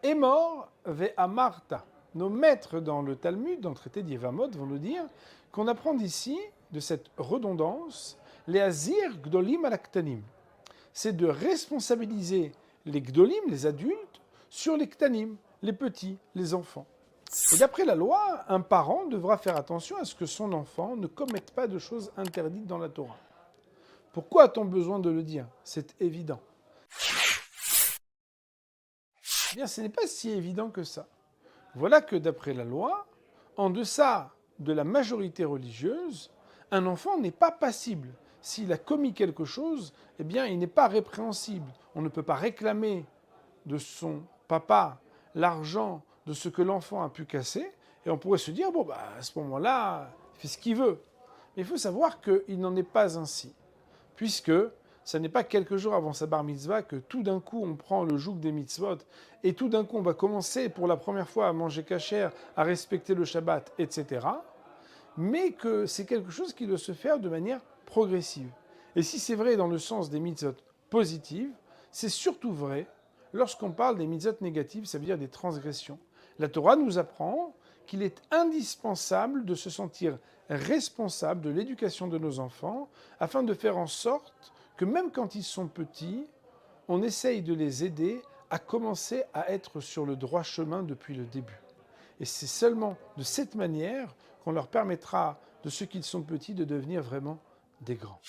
Emor ve'amarta. Nos maîtres dans le Talmud, dans le traité d'Yevamot, vont nous dire qu'on apprend d'ici, de cette redondance, les azir gdolim alaktanim. C'est de responsabiliser les gdolim, les adultes, sur les ktanim, les petits, les enfants. Et d'après la loi, un parent devra faire attention à ce que son enfant ne commette pas de choses interdites dans la Torah. Pourquoi a-t-on besoin de le dire? C'est évident. Eh bien, ce n'est pas si évident que ça. Voilà que d'après la loi, en deçà de la majorité religieuse, un enfant n'est pas passible. S'il a commis quelque chose, eh bien, il n'est pas répréhensible. On ne peut pas réclamer de son papa l'argent de ce que l'enfant a pu casser, et on pourrait se dire, bon, bah, à ce moment-là, il fait ce qu'il veut. Mais il faut savoir qu'il n'en est pas ainsi, puisque ce n'est pas quelques jours avant sa bar mitzvah que tout d'un coup on prend le joug des mitzvot, et tout d'un coup on va commencer pour la première fois à manger kasher, à respecter le Shabbat, etc. Mais que c'est quelque chose qui doit se faire de manière progressive. Et si c'est vrai dans le sens des mitzvot positives, c'est surtout vrai lorsqu'on parle des mitzvot négatives, ça veut dire des transgressions. La Torah nous apprend qu'il est indispensable de se sentir responsable de l'éducation de nos enfants afin de faire en sorte que même quand ils sont petits, on essaye de les aider à commencer à être sur le droit chemin depuis le début. Et c'est seulement de cette manière qu'on leur permettra, de ceux qui sont petits, de devenir vraiment des grands.